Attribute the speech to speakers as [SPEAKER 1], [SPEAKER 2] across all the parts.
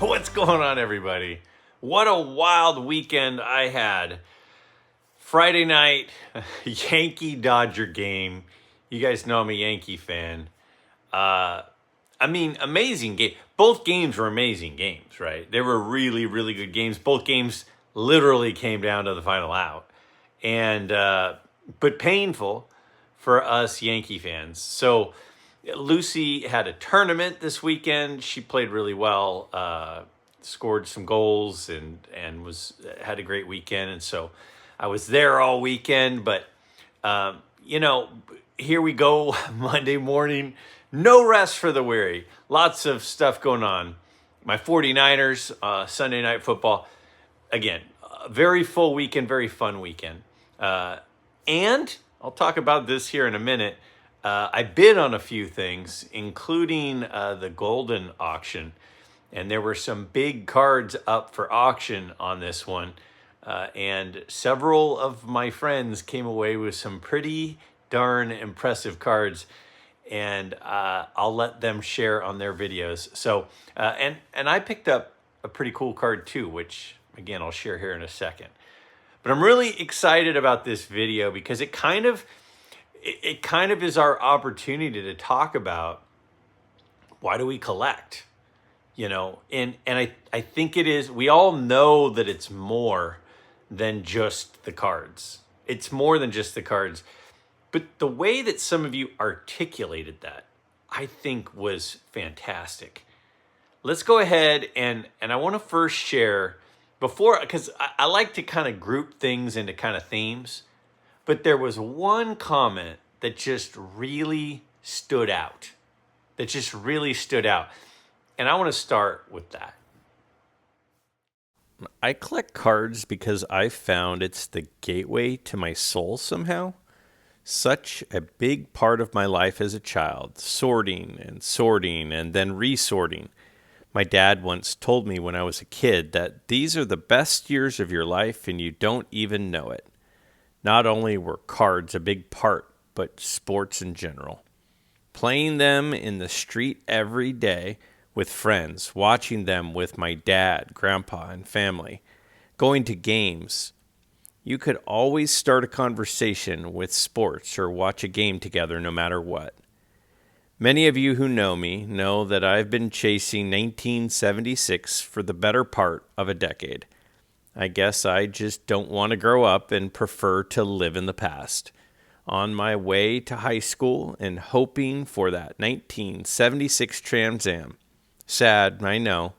[SPEAKER 1] What's going on, everybody? What a wild weekend I had. Friday night, Yankee-Dodger game. You guys know I'm a Yankee fan. Amazing game. Both games were amazing games, right? They were really, really good games. Both games literally came down to the final out. And, but painful for us Yankee fans. So Lucy had a tournament this weekend. She played really well, scored some goals and had a great weekend. And so I was there all weekend. But, here we go Monday morning. No rest for the weary. Lots of stuff going on. My 49ers, Sunday Night Football. Again, a very full weekend, very fun weekend. And I'll talk about this here in a minute. I bid on a few things, including the Golden auction. And there were some big cards up for auction on this one. And several of my friends came away with some pretty darn impressive cards. And I'll let them share on their videos. So, and I picked up a pretty cool card too, which again, I'll share here in a second. But I'm really excited about this video because it kind of is our opportunity to talk about why do we collect, and I think it is, we all know that it's more than just the cards. It's more than just the cards. But the way that some of you articulated that, I think was fantastic. Let's go ahead and I want to first share before, because I like to kind of group things into kind of themes. But there was one comment that just really stood out. And I want to start with that. I collect cards because I found it's the gateway to my soul somehow. Such a big part of my life as a child, sorting and then resorting. My dad once told me when I was a kid that these are the best years of your life and you don't even know it. Not only were cards a big part, but sports in general. Playing them in the street every day with friends, watching them with my dad, grandpa, and family, going to games. You could always start a conversation with sports or watch a game together no matter what. Many of you who know me know that I've been chasing 1976 for the better part of a decade. I guess I just don't want to grow up and prefer to live in the past. On my way to high school and hoping for that 1976 Trans Am. Sad, I know.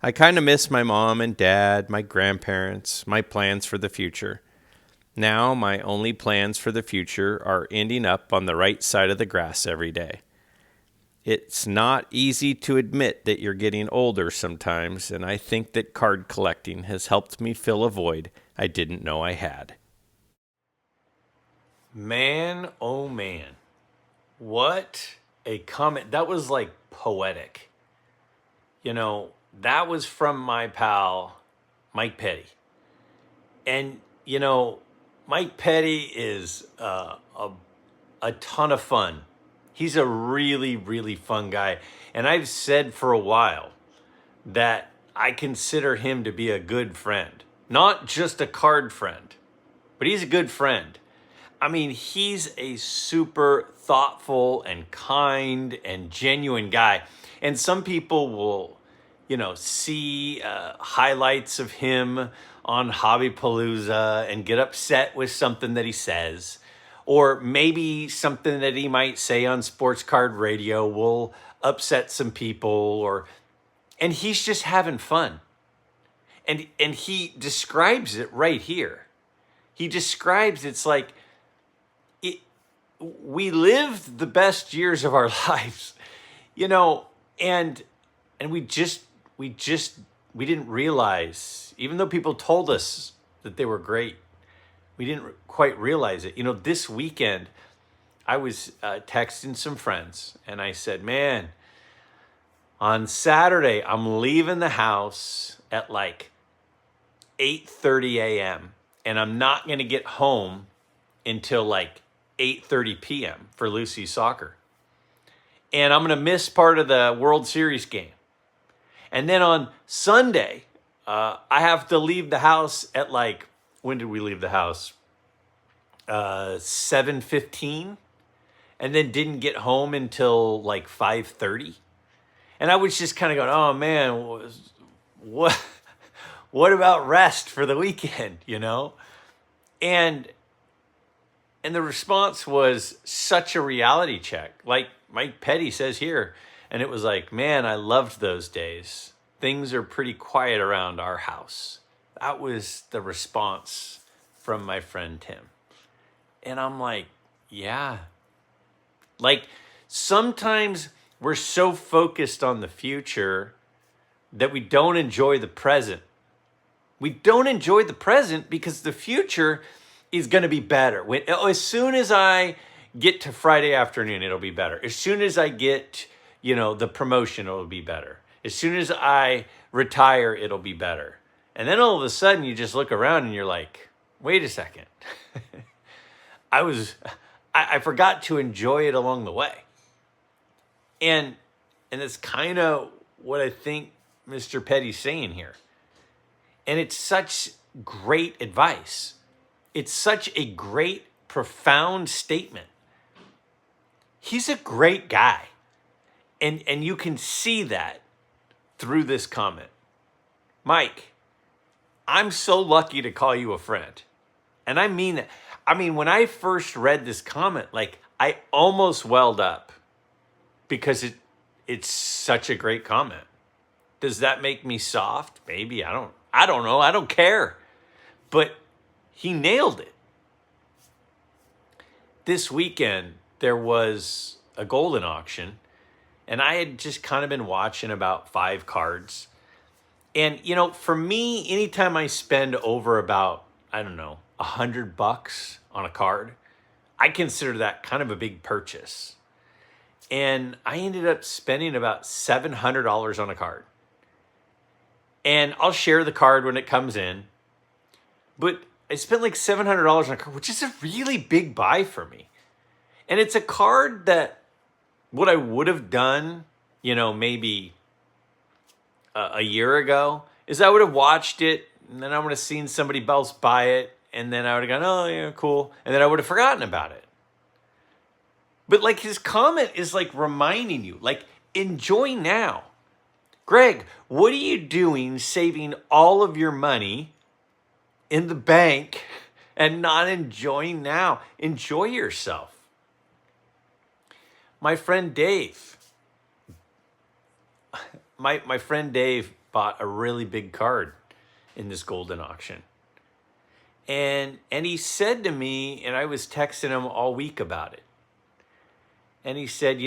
[SPEAKER 1] I kind of miss my mom and dad, my grandparents, my plans for the future. Now my only plans for the future are ending up on the right side of the grass every day. It's not easy to admit that you're getting older sometimes, and I think that card collecting has helped me fill a void I didn't know I had. Man, oh man. What a comment. That was like poetic. That was from my pal, Mike Petty. And, Mike Petty is a ton of fun. He's a really, really fun guy. And I've said for a while that I consider him to be a good friend. Not just a card friend, but he's a good friend. I mean, he's a super thoughtful and kind and genuine guy. And some people will, see highlights of him on Hobbypalooza and get upset with something that he says. Or maybe something that he might say on Sports Card Radio will upset some people, and he's just having fun. And he describes it right here. He describes it's like we lived the best years of our lives, and we didn't realize, even though people told us that they were great, we didn't quite realize it. This weekend, I was texting some friends, and I said, man, on Saturday, I'm leaving the house at like 8:30 a.m., and I'm not going to get home until like 8:30 p.m. for Lucy's soccer. And I'm going to miss part of the World Series game. And then on Sunday, I have to leave the house at like, when did we leave the house? 7:15, and then didn't get home until like 5:30. And I was just kind of going, oh man, what what about rest for the weekend, you know? And the response was such a reality check. Like Mike Petty says here, and it was like, man, I loved those days. Things are pretty quiet around our house. That was the response from my friend Tim. And I'm like, yeah. Like sometimes we're so focused on the future that we don't enjoy the present. We don't enjoy the present because the future is going to be better. As soon as I get to Friday afternoon, it'll be better. As soon as I get, the promotion, it'll be better. As soon as I retire, it'll be better. And then all of a sudden you just look around and you're like, wait a second. I forgot to enjoy it along the way. And it's kind of what I think Mr. Petty's saying here. And it's such great advice. It's such a great, profound statement. He's a great guy. And you can see that through this comment. Mike, I'm so lucky to call you a friend. And I mean that. I mean, when I first read this comment, like I almost welled up because it's such a great comment. Does that make me soft? Maybe. I don't know. I don't care. But he nailed it. This weekend, there was a golden auction, and I had just kind of been watching about 5 cards. And, for me, anytime I spend over about, I don't know, $100 on a card, I consider that kind of a big purchase. And I ended up spending about $700 on a card. And I'll share the card when it comes in. But I spent like $700 on a card, which is a really big buy for me. And it's a card that what I would have done, maybe a year ago, is I would have watched it, and then I would have seen somebody else buy it, and then I would have gone, oh, yeah, cool. And then I would have forgotten about it. But like his comment is like reminding you, like, enjoy now. Greg, what are you doing saving all of your money in the bank and not enjoying now? Enjoy yourself. My friend Dave, my friend Dave bought a really big card in this golden auction. And he said to me, and I was texting him all week about it. And he said,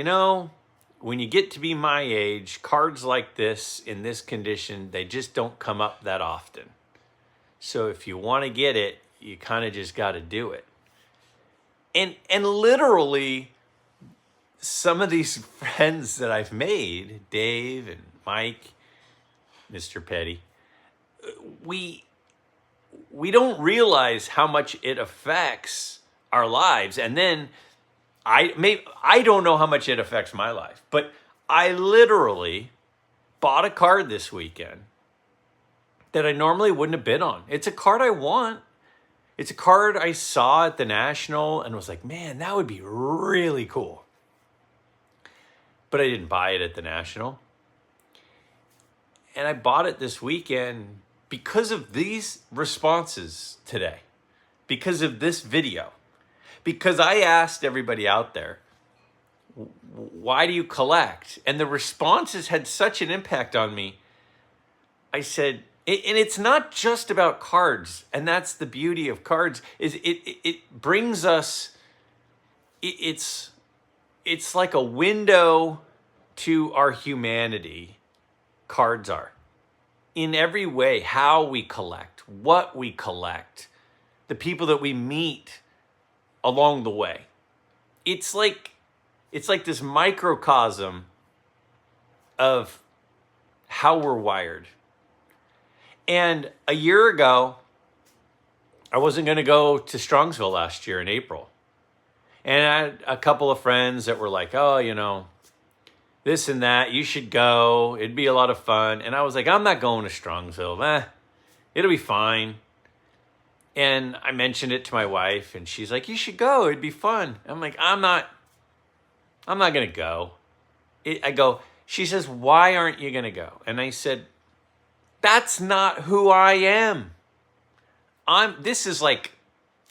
[SPEAKER 1] when you get to be my age, cards like this, in this condition, they just don't come up that often. So if you want to get it, you kind of just got to do it. And literally, some of these friends that I've made, Dave and Mike, Mr. Petty, we don't realize how much it affects our lives. And then I don't know how much it affects my life, but I literally bought a card this weekend that I normally wouldn't have bid on. It's a card I want. It's a card I saw at the National and was like, man, that would be really cool. But I didn't buy it at the National. And I bought it this weekend because of these responses today, because of this video. Because I asked everybody out there, why do you collect? And the responses had such an impact on me. I said, and it's not just about cards. And that's the beauty of cards, is it brings us, it's like a window to our humanity. Cards are. In every way, how we collect, what we collect, the people that we meet along the way. It's like this microcosm of how we're wired. And a year ago, I wasn't going to go to Strongsville last year in April. And I had a couple of friends that were like, oh, this and that. You should go. It'd be a lot of fun. And I was like, I'm not going to Strongsville. It'll be fine. And I mentioned it to my wife, and she's like, you should go. It'd be fun. I'm like, I'm not going to go. She says, why aren't you going to go? And I said, that's not who I am. This is like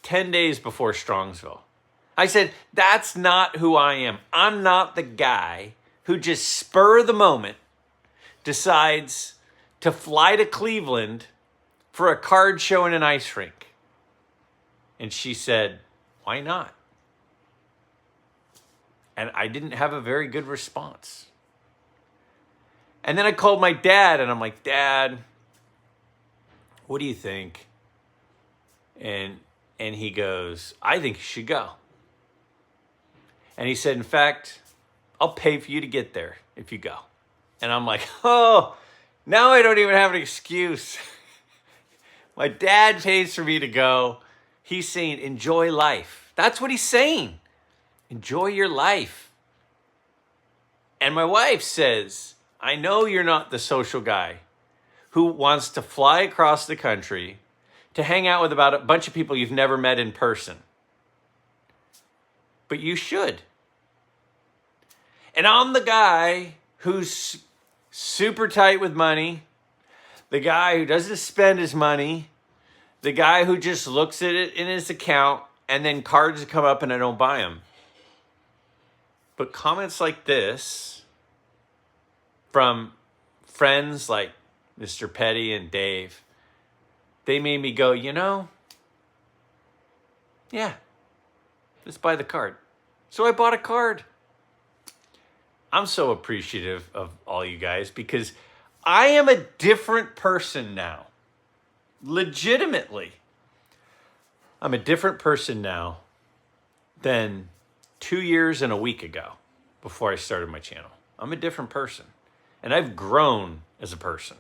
[SPEAKER 1] 10 days before Strongsville. I said, that's not who I am. I'm not the guy who just spur of the moment decides to fly to Cleveland for a card show in an ice rink. And she said, why not? And I didn't have a very good response. And then I called my dad, and I'm like, Dad, what do you think? And he goes, I think you should go. And he said, in fact, I'll pay for you to get there if you go. And I'm like, oh, now I don't even have an excuse. My dad pays for me to go. He's saying, enjoy life. That's what he's saying. Enjoy your life. And my wife says, I know you're not the social guy who wants to fly across the country to hang out with about a bunch of people you've never met in person. But you should. And I'm the guy who's super tight with money, the guy who doesn't spend his money, the guy who just looks at it in his account and then cards come up and I don't buy them. But comments like this from friends like Mr. Petty and Dave, they made me go, yeah, let's buy the card. So I bought a card. I'm so appreciative of all you guys because I am a different person now. Legitimately. I'm a different person now than 2 years and a week ago before I started my channel. I'm a different person. And I've grown as a person.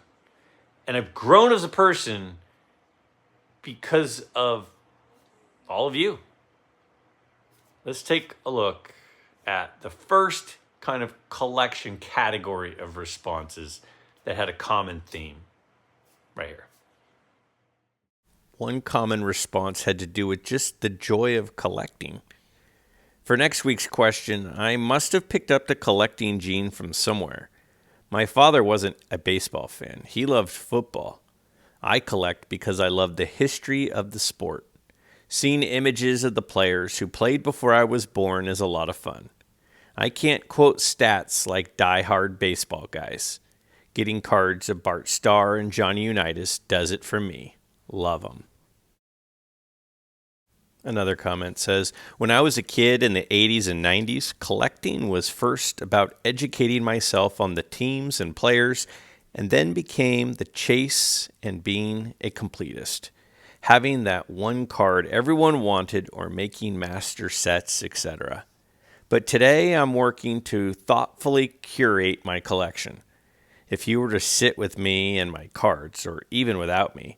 [SPEAKER 1] And I've grown as a person because of all of you. Let's take a look at the first kind of collection category of responses that had a common theme right here. One common response had to do with just the joy of collecting. For next week's question, I must have picked up the collecting gene from somewhere. My father wasn't a baseball fan. He loved football. I collect because I love the history of the sport. Seeing images of the players who played before I was born is a lot of fun. I can't quote stats like die-hard baseball guys. Getting cards of Bart Starr and Johnny Unitas does it for me. Love them. Another comment says, when I was a kid in the 80s and 90s, collecting was first about educating myself on the teams and players, and then became the chase and being a completist. Having that one card everyone wanted or making master sets, etc. But today I'm working to thoughtfully curate my collection. If you were to sit with me and my cards, or even without me,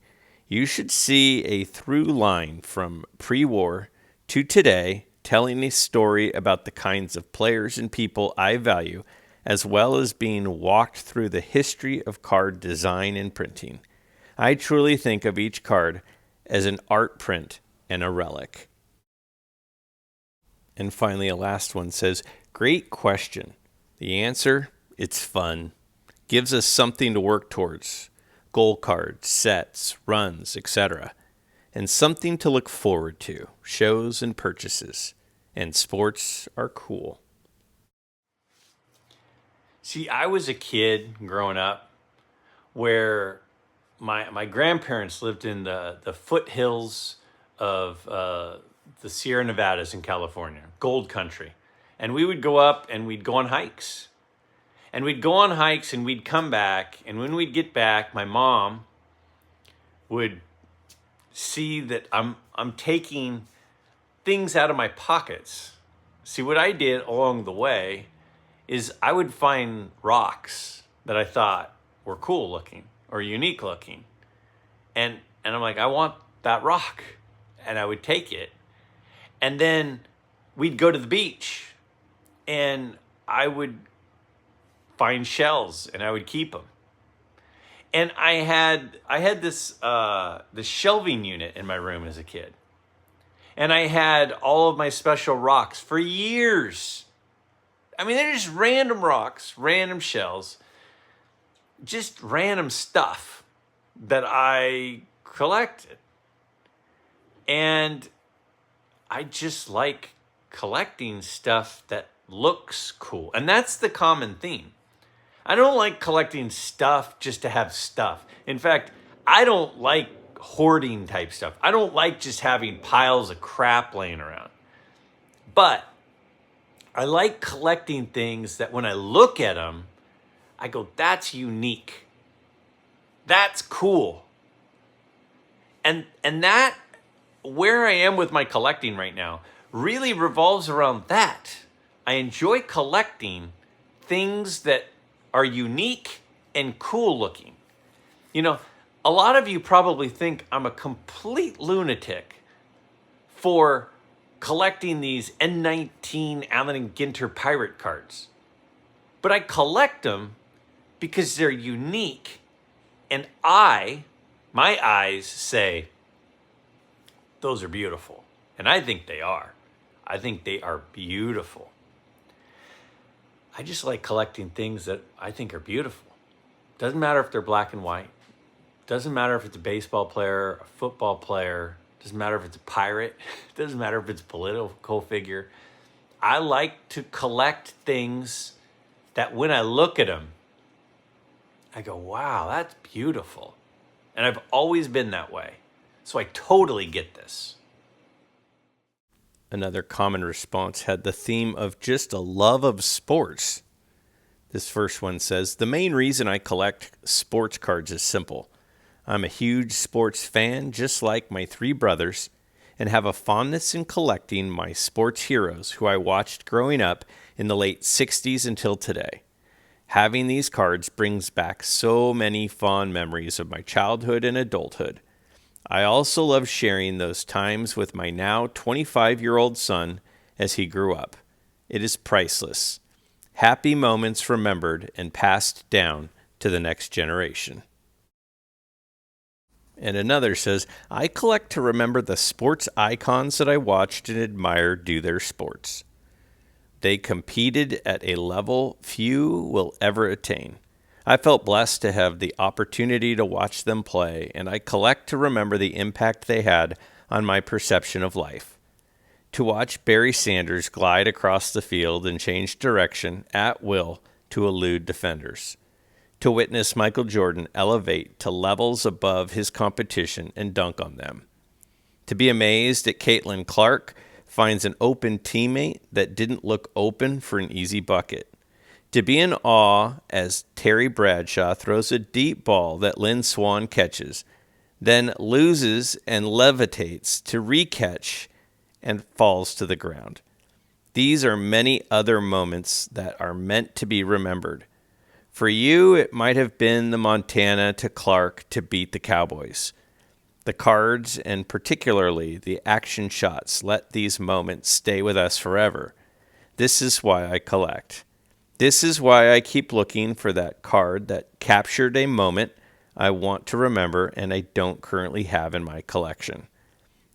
[SPEAKER 1] you should see a through line from pre-war to today, telling a story about the kinds of players and people I value, as well as being walked through the history of card design and printing. I truly think of each card as an art print and a relic. And finally, a last one says, great question. The answer, it's fun. Gives us something to work towards. Goal cards, sets, runs, etc. And something to look forward to, shows and purchases. And sports are cool. See, I was a kid growing up where my grandparents lived in the foothills of the Sierra Nevadas in California, gold country. And we would go up and we'd go on hikes. And we'd go on hikes and we'd come back. And when we'd get back, my mom would see that I'm taking things out of my pockets. See, what I did along the way is I would find rocks that I thought were cool looking or unique looking. And I'm like, I want that rock. And I would take it. And then we'd go to the beach and I would find shells and I would keep them. And I had this shelving unit in my room as a kid. And I had all of my special rocks for years. I mean, they're just random rocks, random shells, just random stuff that I collected. And I just like collecting stuff that looks cool. And that's the common theme. I don't like collecting stuff just to have stuff. In fact, I don't like hoarding type stuff. I don't like just having piles of crap laying around. But I like collecting things that when I look at them, I go, that's unique. That's cool. And that, where I am with my collecting right now, really revolves around that. I enjoy collecting things that are unique and cool looking. You know, a lot of you probably think I'm a complete lunatic for collecting these N19 Allen and Ginter pirate cards. But I collect them because they're unique, and my eyes say, those are beautiful. And I think they are. I think they are beautiful. I just like collecting things that I think are beautiful. Doesn't matter if they're black and white. Doesn't matter if it's a baseball player, a football player. Doesn't matter if it's a pirate. Doesn't matter if it's a political figure. I like to collect things that when I look at them, I go, wow, that's beautiful. And I've always been that way. So I totally get this. Another common response had the theme of just a love of sports. This first one says, the main reason I collect sports cards is simple. I'm a huge sports fan, just like my three brothers, and have a fondness in collecting my sports heroes who I watched growing up in the late 60s until today. Having these cards brings back so many fond memories of my childhood and adulthood. I also love sharing those times with my now 25-year-old son as he grew up. It is priceless. Happy moments remembered and passed down to the next generation. And another says, I collect to remember the sports icons that I watched and admired do their sports. They competed at a level few will ever attain. I felt blessed to have the opportunity to watch them play, and I collect to remember the impact they had on my perception of life. To watch Barry Sanders glide across the field and change direction at will to elude defenders. To witness Michael Jordan elevate to levels above his competition and dunk on them. To be amazed at Caitlin Clark finds an open teammate that didn't look open for an easy bucket. To be in awe as Terry Bradshaw throws a deep ball that Lynn Swan catches, then loses and levitates to recatch and falls to the ground. These are many other moments that are meant to be remembered. For you, it might have been the Montana to Clark to beat the Cowboys. The cards, and particularly the action shots, let these moments stay with us forever. This is why I collect. This is why I keep looking for that card that captured a moment I want to remember and I don't currently have in my collection.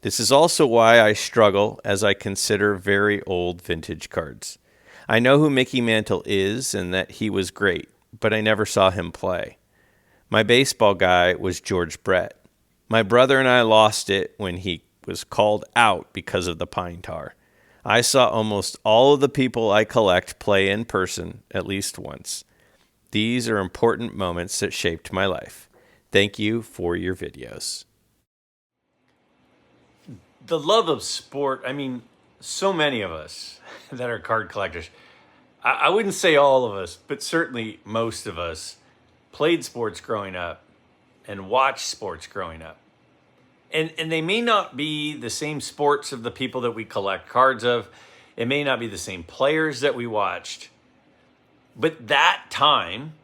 [SPEAKER 1] This is also why I struggle as I consider very old vintage cards. I know who Mickey Mantle is and that he was great, but I never saw him play. My baseball guy was George Brett. My brother and I lost it when he was called out because of the pine tar. I saw almost all of the people I collect play in person at least once. These are important moments that shaped my life. Thank you for your videos. The love of sport, I mean, so many of us that are card collectors, I wouldn't say all of us, but certainly most of us played sports growing up and watched sports growing up. And they may not be the same sports of the people that we collect cards of. It may not be the same players that we watched. But that time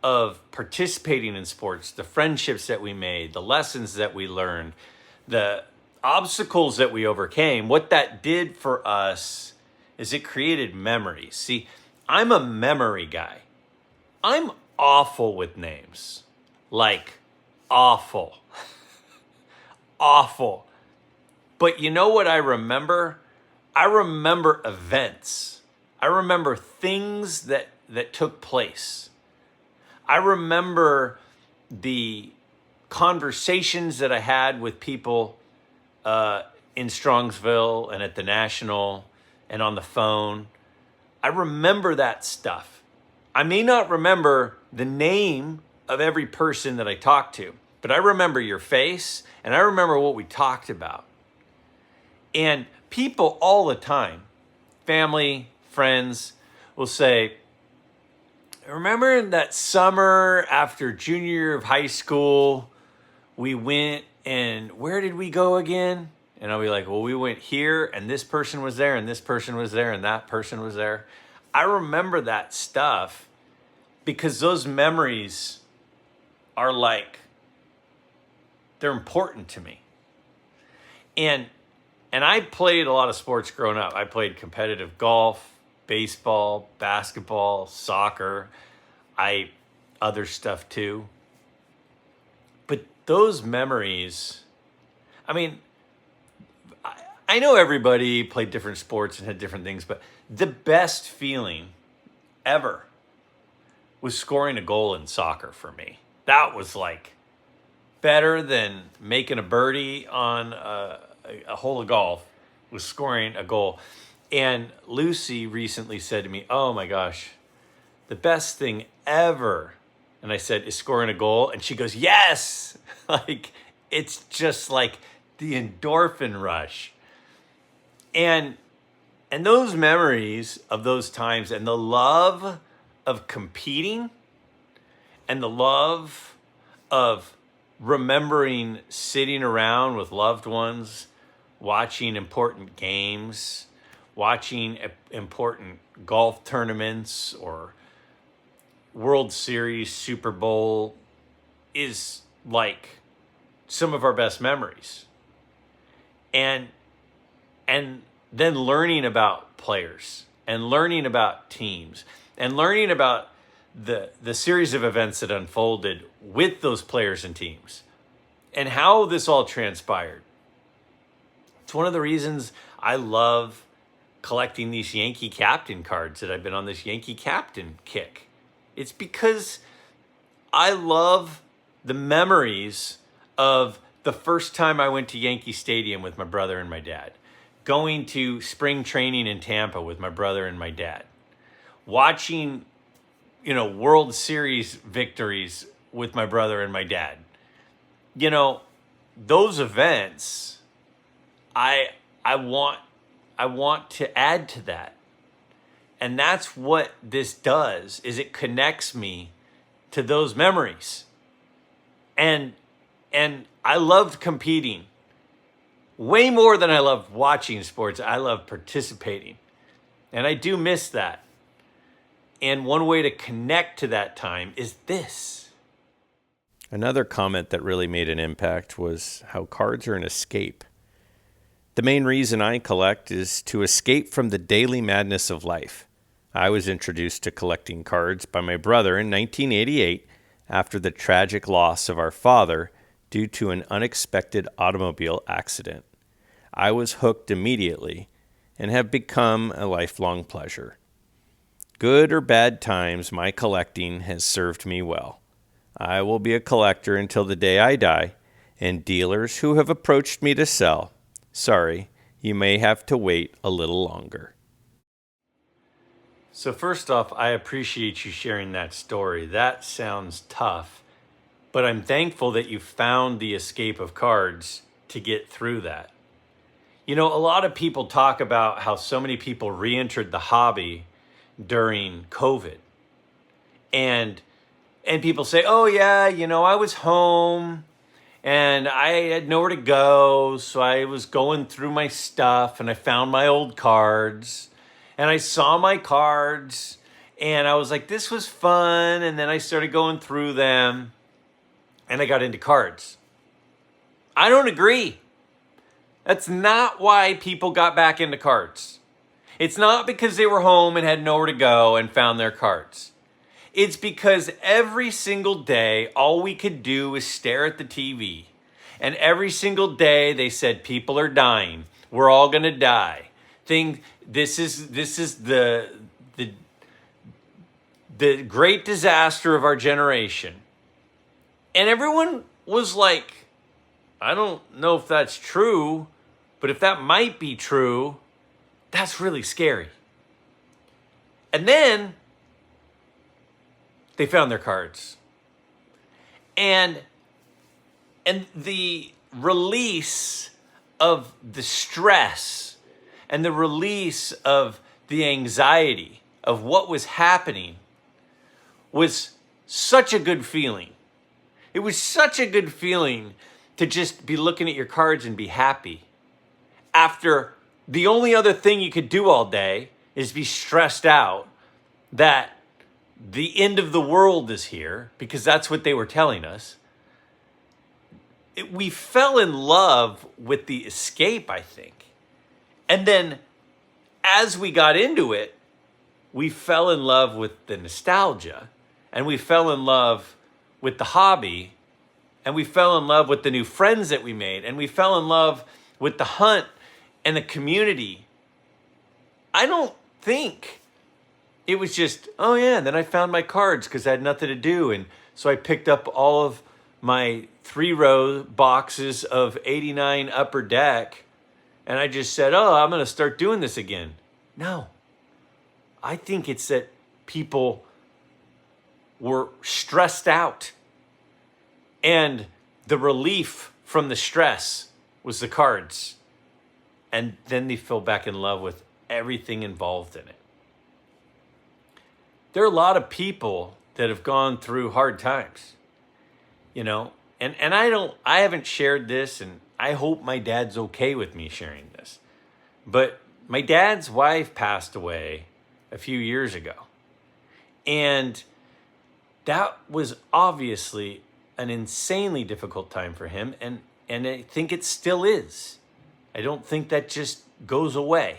[SPEAKER 1] of participating in sports, the friendships that we made, the lessons that we learned, the obstacles that we overcame, what that did for us is it created memories. See, I'm a memory guy. I'm awful with names. Like, awful. Awful. But you know what I remember? I remember events. I remember things that took place. I remember the conversations that I had with people in Strongsville and at the National and on the phone. I remember that stuff. I may not remember the name of every person that I talked to, but I remember your face and I remember what we talked about. And people all the time, family, friends, will say, remember that summer after junior year of high school, we went and where did we go again? And I'll be like, well, we went here and this person was there and this person was there and that person was there. I remember that stuff because those memories are like, they're important to me. And I played a lot of sports growing up. I played competitive golf, baseball, basketball, soccer, other stuff too. But those memories, I mean, I know everybody played different sports and had different things, but the best feeling ever was scoring a goal in soccer for me. That was like better than making a birdie on a hole of golf, was scoring a goal. And Lucy recently said to me, oh my gosh, the best thing ever, and I said, is scoring a goal. And she goes, yes. Like, it's just like the endorphin rush. And those memories of those times and the love of competing and the love of remembering sitting around with loved ones, watching important games, watching important golf tournaments or World Series, Super Bowl is like some of our best memories. And then learning about players and learning about teams and learning about the series of events that unfolded with those players and teams and how this all transpired. It's one of the reasons I love collecting these Yankee captain cards, that I've been on this Yankee captain kick. It's because I love the memories of the first time I went to Yankee Stadium with my brother and my dad, going to spring training in Tampa with my brother and my dad, watching, World Series victories with my brother and my dad. Those events, I want to add to that. And that's what this does, is it connects me to those memories. And I loved competing way more than I loved watching sports. I love participating. And I do miss that. And one way to connect to that time is this. Another comment that really made an impact was how cards are an escape. The main reason I collect is to escape from the daily madness of life. I was introduced to collecting cards by my brother in 1988 after the tragic loss of our father due to an unexpected automobile accident. I was hooked immediately and have become a lifelong pleasure. Good or bad times, my collecting has served me well. I will be a collector until the day I die, and dealers who have approached me to sell, sorry, you may have to wait a little longer. So first off, I appreciate you sharing that story. That sounds tough, but I'm thankful that you found the escape of cards to get through that. A lot of people talk about how so many people re-entered the hobby during COVID. And people say, oh yeah, I was home and I had nowhere to go. So I was going through my stuff and I found my old cards and I saw my cards and I was like, this was fun. And then I started going through them and I got into cards. I don't agree. That's not why people got back into cards. It's not because they were home and had nowhere to go and found their cards. It's because every single day, all we could do was stare at the TV. And every single day they said, people are dying. We're all going to die. This is the great disaster of our generation. And everyone was like, I don't know if that's true, but if that might be true, that's really scary. And then they found their cards. And the release of the stress and the release of the anxiety of what was happening was such a good feeling. It was such a good feeling to just be looking at your cards and be happy after the only other thing you could do all day is be stressed out that the end of the world is here, because that's what they were telling us. We fell in love with the escape, I think. And then as we got into it, we fell in love with the nostalgia, and we fell in love with the hobby, and we fell in love with the new friends that we made, and we fell in love with the hunt and the community. I don't think it was just, oh yeah, and then I found my cards because I had nothing to do. And so I picked up all of my 3-row boxes of 89 Upper Deck, and I just said, oh, I'm going to start doing this again. No. I think it's that people were stressed out, and the relief from the stress was the cards. And then they fell back in love with everything involved in it. There are a lot of people that have gone through hard times, and I haven't shared this, and I hope my dad's okay with me sharing this. But my dad's wife passed away a few years ago. And that was obviously an insanely difficult time for him. And I think it still is. I don't think that just goes away.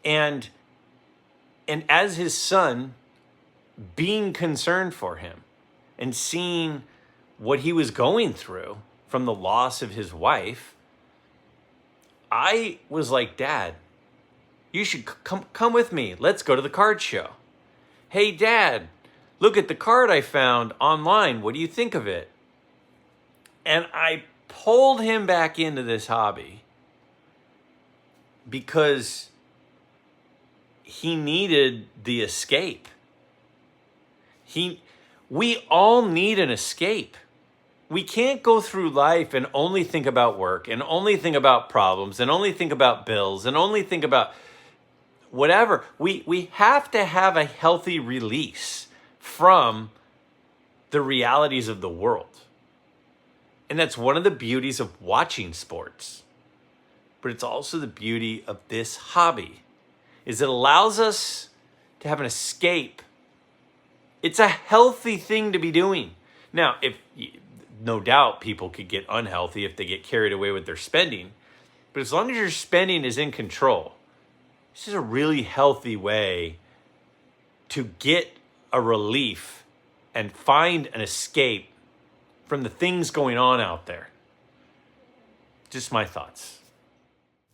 [SPEAKER 1] And as his son, being concerned for him and seeing what he was going through from the loss of his wife, I was like, Dad, you should come with me. Let's go to the card show. Hey, Dad, look at the card I found online. What do you think of it? And I pulled him back into this hobby because he needed the escape. We all need an escape. We can't go through life and only think about work and only think about problems and only think about bills and only think about whatever. We have to have a healthy release from the realities of the world. And that's one of the beauties of watching sports. But it's also the beauty of this hobby, is it allows us to have an escape. It's a healthy thing to be doing. Now, no doubt people could get unhealthy if they get carried away with their spending. But as long as your spending is in control, this is a really healthy way to get a relief and find an escape from the things going on out there. Just my thoughts.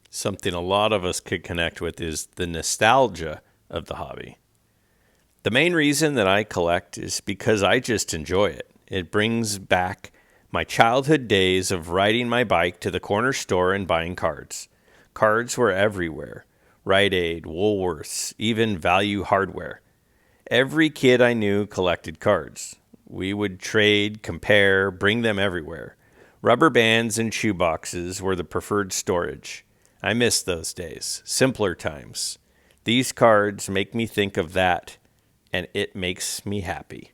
[SPEAKER 1] Something a lot of us could connect with is the nostalgia of the hobby. The main reason that I collect is because I just enjoy it. It brings back my childhood days of riding my bike to the corner store and buying cards. Cards were everywhere. Rite Aid, Woolworths, even Value Hardware. Every kid I knew collected cards. We would trade, compare, bring them everywhere. Rubber bands and shoe boxes were the preferred storage. I miss those days. Simpler times. These cards make me think of that, and it makes me happy.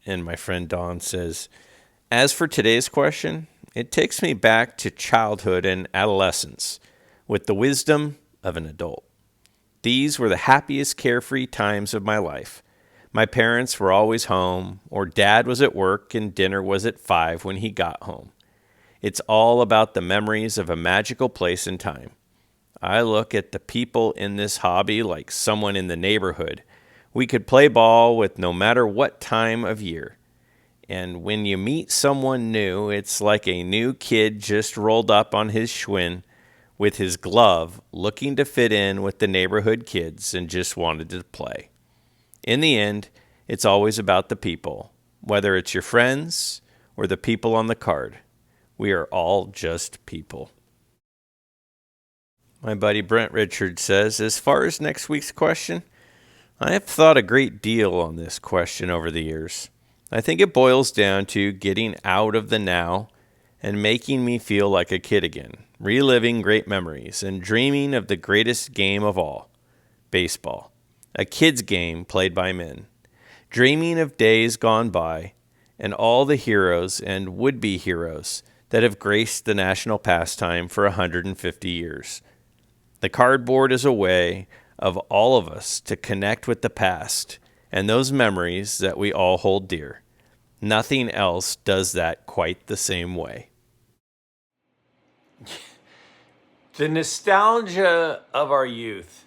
[SPEAKER 1] And my friend Dawn says, as for today's question, it takes me back to childhood and adolescence with the wisdom of an adult. These were the happiest carefree times of my life. My parents were always home, or Dad was at work and dinner was at 5 when he got home. It's all about the memories of a magical place and time. I look at the people in this hobby like someone in the neighborhood. We could play ball with no matter what time of year. And when you meet someone new, it's like a new kid just rolled up on his Schwinn with his glove, looking to fit in with the neighborhood kids and just wanted to play. In the end, it's always about the people, whether it's your friends or the people on the card. We are all just people. My buddy Brent Richards says, as far as next week's question, I have thought a great deal on this question over the years. I think it boils down to getting out of the now and making me feel like a kid again, reliving great memories and dreaming of the greatest game of all, baseball, a kid's game played by men, dreaming of days gone by and all the heroes and would-be heroes that have graced the national pastime for 150 years. The cardboard is a way of all of us to connect with the past and those memories that we all hold dear. Nothing else does that quite the same way. The nostalgia of our youth,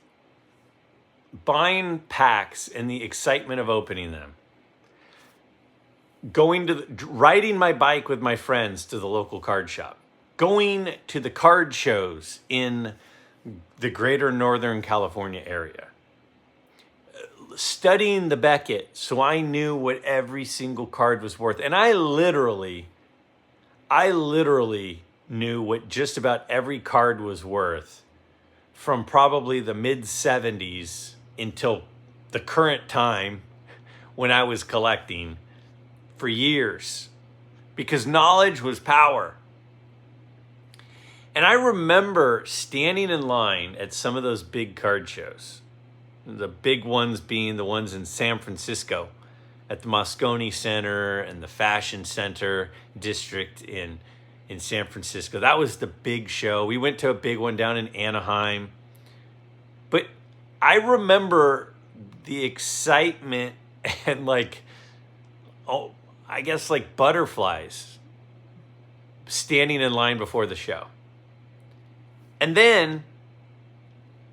[SPEAKER 1] buying packs and the excitement of opening them, riding my bike with my friends to the local card shop, going to the card shows in the greater Northern California area, studying the Beckett so I knew what every single card was worth. And I literally knew what just about every card was worth from probably the mid-70s until the current time when I was collecting for years, because knowledge was power. And I remember standing in line at some of those big card shows, the big ones being the ones in San Francisco at the Moscone Center and the Fashion Center District in San Francisco. That was the big show. We went to a big one down in Anaheim. But I remember the excitement and I guess like butterflies standing in line before the show. And then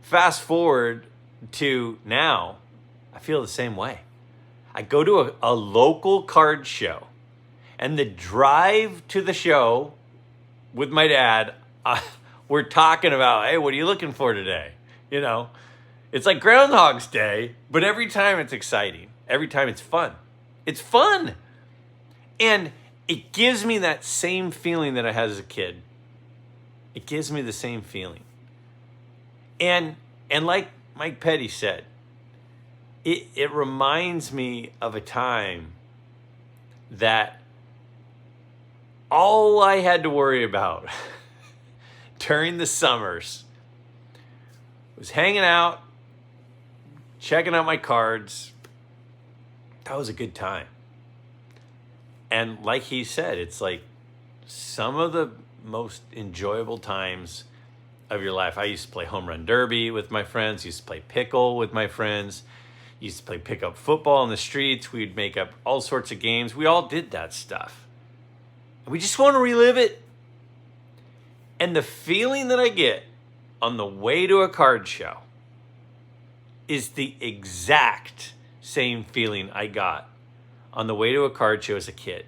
[SPEAKER 1] fast forward to now, I feel the same way. I go to a local card show, and the drive to the show with my dad, we're talking about, hey, what are you looking for today? You know, it's like Groundhog's Day, but every time it's exciting. Every time it's fun. It's fun. And it gives me that same feeling that I had as a kid. It gives me the same feeling. And like Mike Petty said, it reminds me of a time that all I had to worry about during the summers was hanging out, checking out my cards. That was a good time. And like he said, it's like some of the most enjoyable times of your life. I used to play home run derby with my friends, used to play pickle with my friends, used to play pickup football in the streets. We'd make up all sorts of games. We all did that stuff. We just want to relive it. And the feeling that I get on the way to a card show is the exact same feeling I got on the way to a card show as a kid.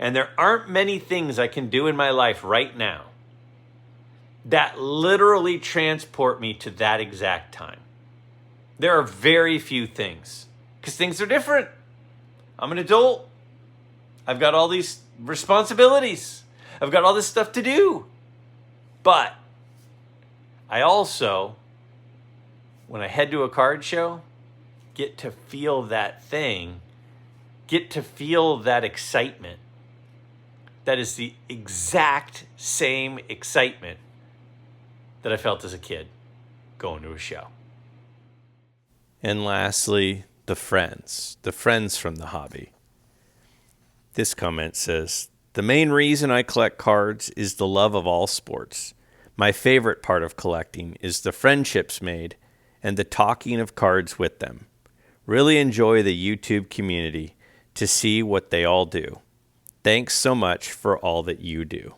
[SPEAKER 1] And there aren't many things I can do in my life right now that literally transport me to that exact time. There are very few things, because things are different. I'm an adult. I've got all these responsibilities. I've got all this stuff to do. But I also, when I head to a card show, get to feel that thing, get to feel that excitement. That is the exact same excitement that I felt as a kid going to a show. And lastly, the friends from the hobby. This comment says, the main reason I collect cards is the love of all sports. My favorite part of collecting is the friendships made and the talking of cards with them. Really enjoy the YouTube community to see what they all do. Thanks so much for all that you do.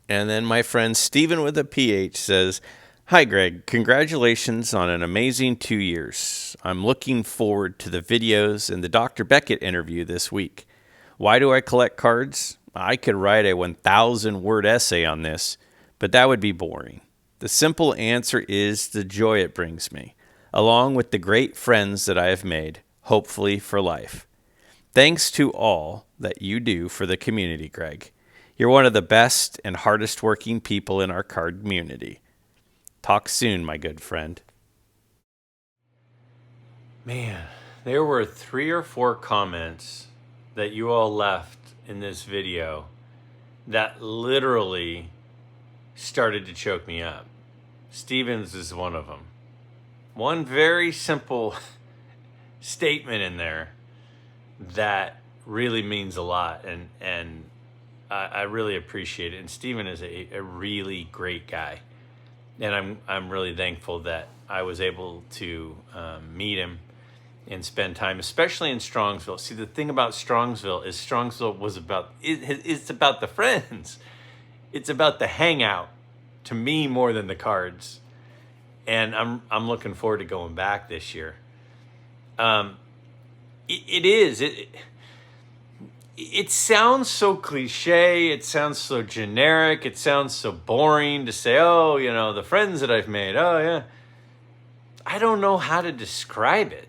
[SPEAKER 1] And then my friend Steven with a PH says, Hi, Greg. Congratulations on an amazing 2 years. I'm looking forward to the videos and the Dr. Beckett interview this week. Why do I collect cards? I could write a 1,000 word essay on this, but that would be boring. The simple answer is the joy it brings me, along with the great friends that I have made, hopefully for life. Thanks to all that you do for the community, Greg. You're one of the best and hardest working people in our card community. Talk soon, my good friend. Man, there were 3 or 4 comments that you all left in this video that literally started to choke me up. Stevens is one of them. One very simple statement in there that really means a lot, and I really appreciate it. And Steven is a really great guy. And I'm really thankful that I was able to meet him and spend time, especially in Strongsville. See, the thing about Strongsville is Strongsville was it's about the friends. It's about the hangout, to me, more than the cards. And I'm looking forward to going back this year. It sounds so cliche, it sounds so generic, it sounds so boring to say, oh, the friends that I've made, oh, yeah. I don't know how to describe it.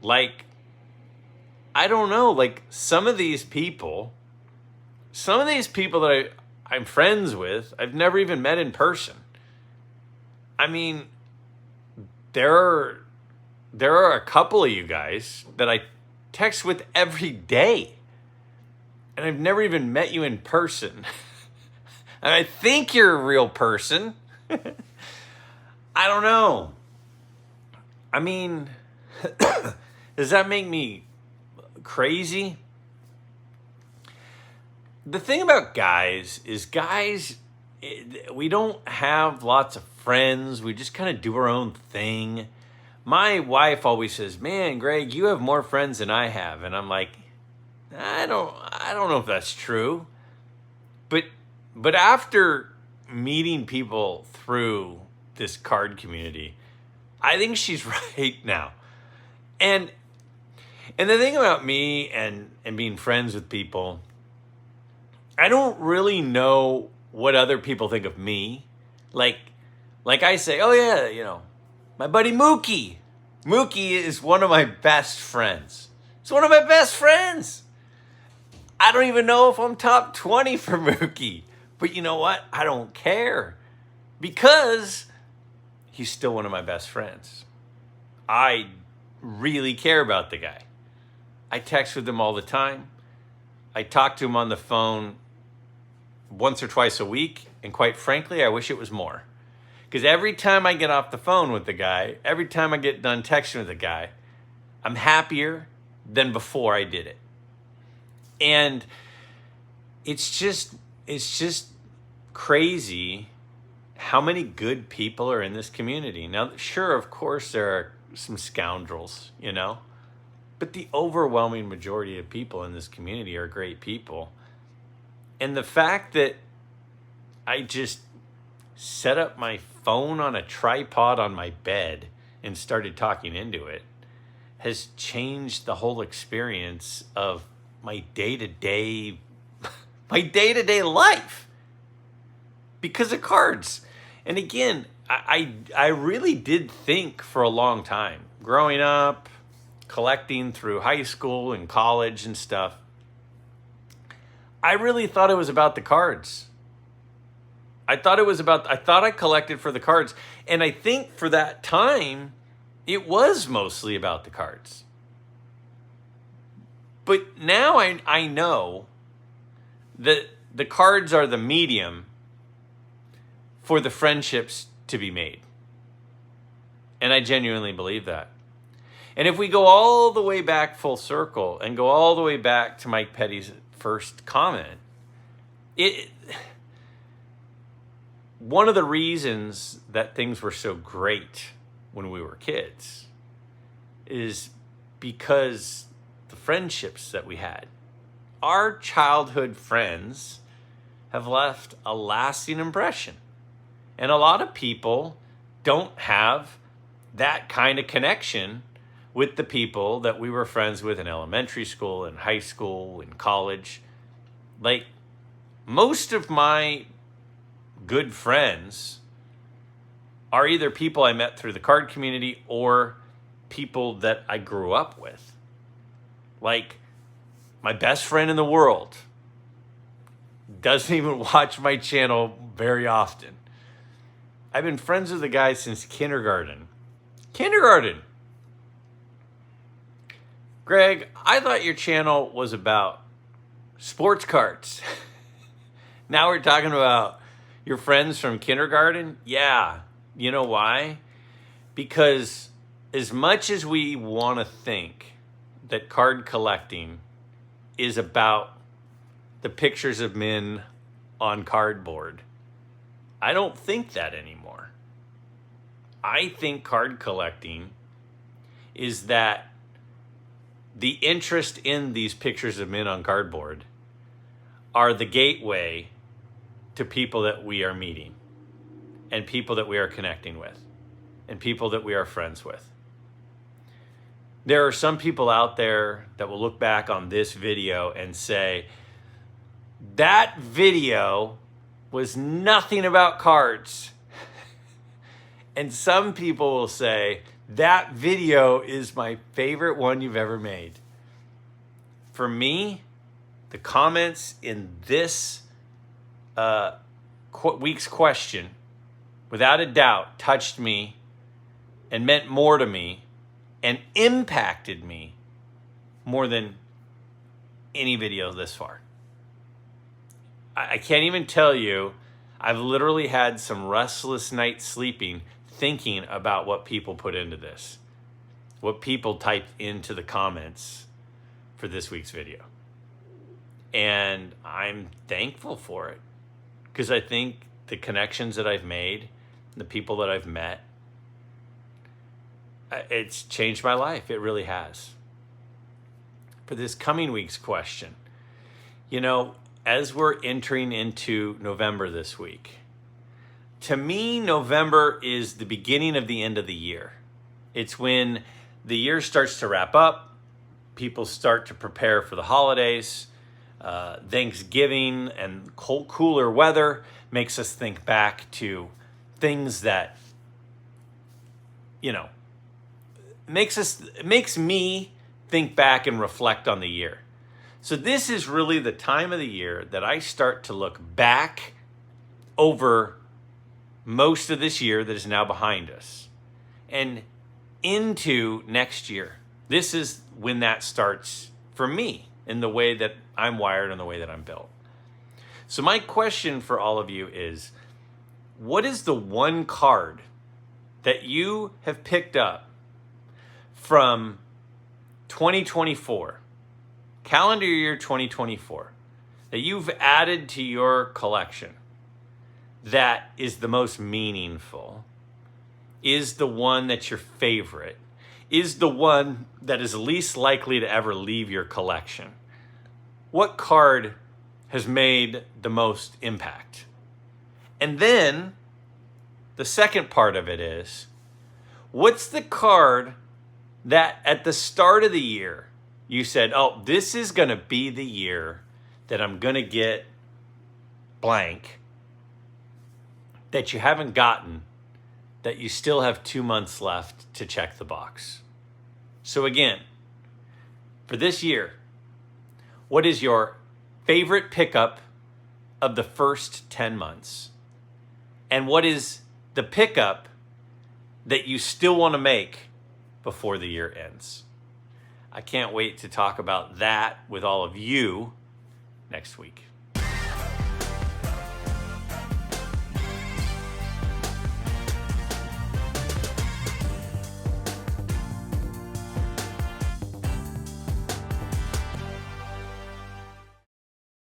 [SPEAKER 1] I don't know, some of these people that I'm friends with, I've never even met in person. I mean, there are a couple of you guys that I text with every day. And I've never even met you in person. And I think you're a real person. I don't know. I mean, does that make me crazy? The thing about guys is we don't have lots of friends. We just kind of do our own thing. My wife always says, man, Greg, you have more friends than I have. And I'm like, I don't know if that's true, but after meeting people through this card community, I think she's right now. And the thing about me and being friends with people, I don't really know what other people think of me. Like I say, oh yeah, my buddy Mookie. Mookie is one of my best friends. It's one of my best friends. I don't even know if I'm top 20 for Mookie. But you know what? I don't care. Because he's still one of my best friends. I really care about the guy. I text with him all the time. I talk to him on the phone once or twice a week. And quite frankly, I wish it was more. Because every time I get off the phone with the guy, every time I get done texting with the guy, I'm happier than before I did it. And it's just crazy how many good people are in this community. Now, sure, of course, there are some scoundrels, but the overwhelming majority of people in this community are great people. And the fact that I just set up my phone on a tripod on my bed and started talking into it has changed the whole experience of my day-to-day life because of cards. And again, I really did think for a long time, growing up, collecting through high school and college and stuff, I really thought it was about the cards. I thought I collected for the cards. And I think for that time, it was mostly about the cards. But now I know that the cards are the medium for the friendships to be made. And I genuinely believe that. And if we go all the way back full circle and go all the way back to Mike Petty's first comment, one of the reasons that things were so great when we were kids is because the friendships that we had. Our childhood friends have left a lasting impression. And a lot of people don't have that kind of connection with the people that we were friends with in elementary school, in high school, in college. Like, most of my good friends are either people I met through the card community or people that I grew up with. Like, my best friend in the world doesn't even watch my channel very often. I've been friends with the guy since kindergarten. Greg, I thought your channel was about sports cards. Now we're talking about your friends from kindergarten? Yeah. You know why? Because as much as we want to think that card collecting is about the pictures of men on cardboard, I don't think that anymore. I think card collecting is that the interest in these pictures of men on cardboard are the gateway to people that we are meeting and people that we are connecting with and people that we are friends with. There are some people out there that will look back on this video and say, that video was nothing about cards. And some people will say, that video is my favorite one you've ever made. For me, the comments in this week's question, without a doubt, touched me and meant more to me and impacted me more than any video this far. I can't even tell you, I've literally had some restless nights sleeping thinking about what people put into this, what people typed into the comments for this week's video. And I'm thankful for it because I think the connections that I've made, the people that I've met, it's changed my life. It really has. For this coming week's question, you know, as we're entering into November this week, to me, November is the beginning of the end of the year. It's when the year starts to wrap up. People start to prepare for the holidays. Thanksgiving and cooler weather makes us think back to things that, you know, makes me think back and reflect on the year. So this is really the time of the year that I start to look back over most of this year that is now behind us and into next year. This is when that starts for me in the way that I'm wired and the way that I'm built. So my question for all of you is, what is the one card that you have picked up from 2024, calendar year 2024, that you've added to your collection that is the most meaningful, is the one that's your favorite, is the one that is least likely to ever leave your collection? What card has made the most impact? And then the second part of it is, what's the card that at the start of the year you said, oh, this is going to be the year that I'm going to get blank, that you haven't gotten, that you still have 2 months left to check the box? So again, for this year, what is your favorite pickup of the first 10 months? And what is the pickup that you still want to make before the year ends? I can't wait to talk about that with all of you next week.